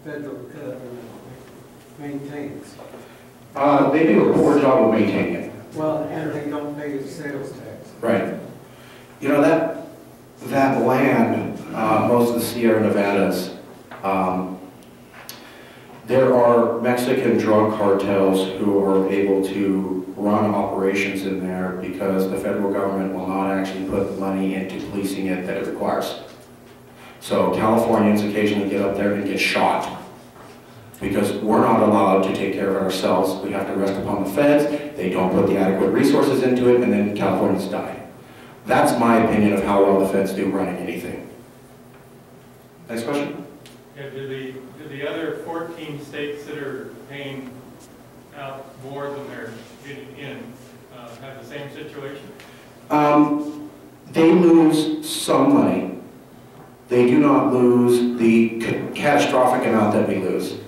federal maintains. They do a poor job of maintaining it. Well, and they don't pay the sales tax. Right. You know, that land, most of the Sierra Nevadas, there are Mexican drug cartels who are able to run operations in there because the federal government will not actually put the money into policing it that it requires. So Californians occasionally get up there and get shot because we're not allowed to take care of it ourselves. We have to rest upon the feds. They don't put the adequate resources into it, and then Californians die. That's my opinion of how well the feds do running anything. Next question? Yeah, do the other 14 states that are paying out more than they're getting in have the same situation? They lose some money. They do not lose the catastrophic amount that we lose.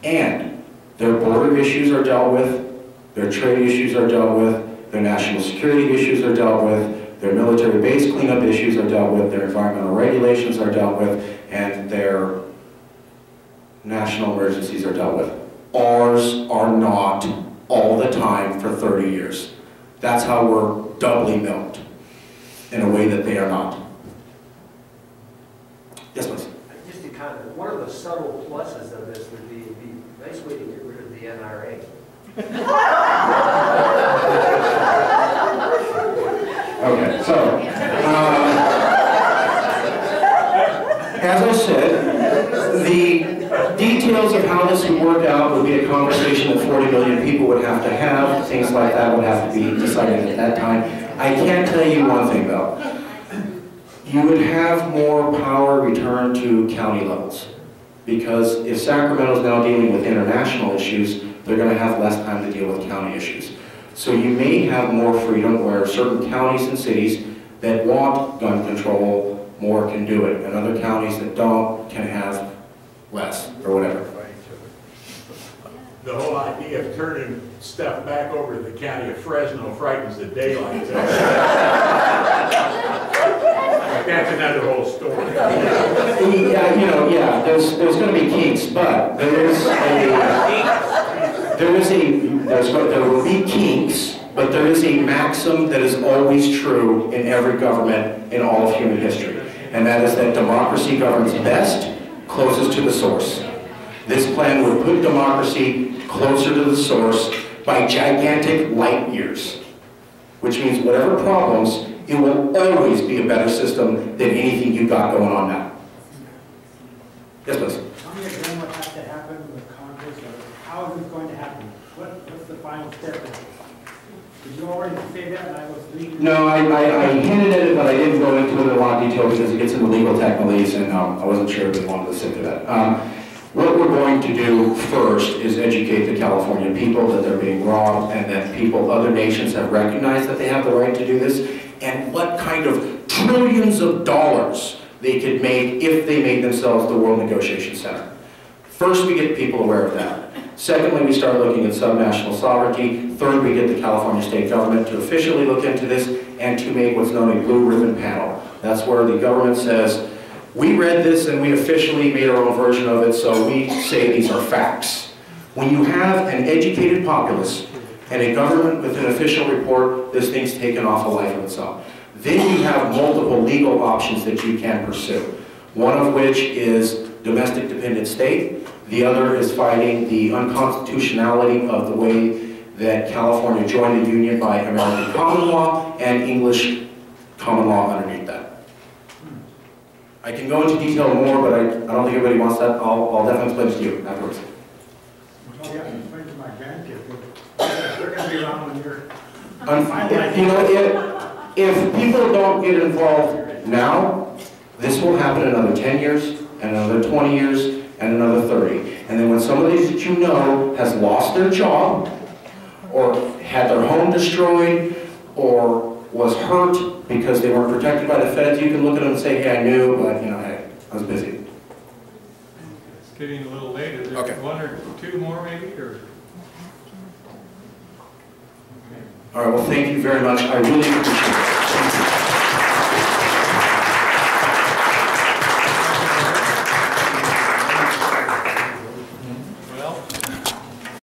And their border issues are dealt with, their trade issues are dealt with, their national security issues are dealt with, their military base cleanup issues are dealt with, their environmental regulations are dealt with, and their national emergencies are dealt with. Ours are not all the time for 30 years. That's how we're doubly milked in a way that they are not. Yes, please. Just to kind of, one of the subtle pluses of this would be a nice way to get rid of the NRA. Okay, so, as I said, the details of how this would work out would be a conversation that 40 million people would have to have. Things like that would have to be decided at that time. I can tell you one thing, though. You would have more power returned to county levels. Because if Sacramento's now dealing with international issues, they're going to have less time to deal with county issues. So you may have more freedom where certain counties and cities that want gun control more can do it, and other counties that don't can have less, or whatever. The whole idea of turning stuff back over to the county of Fresno frightens the daylight out of us. That's another whole story. Yeah, you know, yeah, there's going to be kinks, but there will be kinks, but there is a maxim that is always true in every government in all of human history, and that is that democracy governs best, closest to the source. This plan would put democracy closer to the source by gigantic light years, which means whatever problems, it will always be a better system than anything you've got going on now. Yes, please. Tell me again what has to happen with Congress, or how is it going to happen? What's the final step? Did you already say that and I was leaving? No, I hinted at it, but I didn't go into it in a lot of detail because it gets into legal technicalities, and I wasn't sure if we wanted to sit through that. What we're going to do first is educate the California people that they're being robbed, and that other nations have recognized that they have the right to do this, and what kind of trillions of dollars they could make if they made themselves the World Negotiation Center. First, we get people aware of that. Secondly, we start looking at subnational sovereignty. Third, we get the California state government to officially look into this and to make what's known a blue ribbon panel. That's where the government says, we read this and we officially made our own version of it, so we say these are facts. When you have an educated populace and a government with an official report, this thing's taken off a life of its own. Then you have multiple legal options that you can pursue. One of which is domestic dependent state. The other is fighting the unconstitutionality of the way that California joined the Union by American common law and English common law underneath that. I can go into detail more, but I don't think everybody wants that. I'll definitely explain it to you afterwards. Well, yeah, explain to my grandkids. They're going to be around when you're... You know, if people don't get involved now, this will happen in another 10 years, and another 20 years, and another 30. And then when somebody that you know has lost their job, or had their home destroyed, or was hurt because they weren't protected by the feds, you can look at them and say, hey, I knew, but you know, hey, I was busy. It's getting a little late. Is there one or two more maybe? Or? All right, well, thank you very much. I really appreciate it.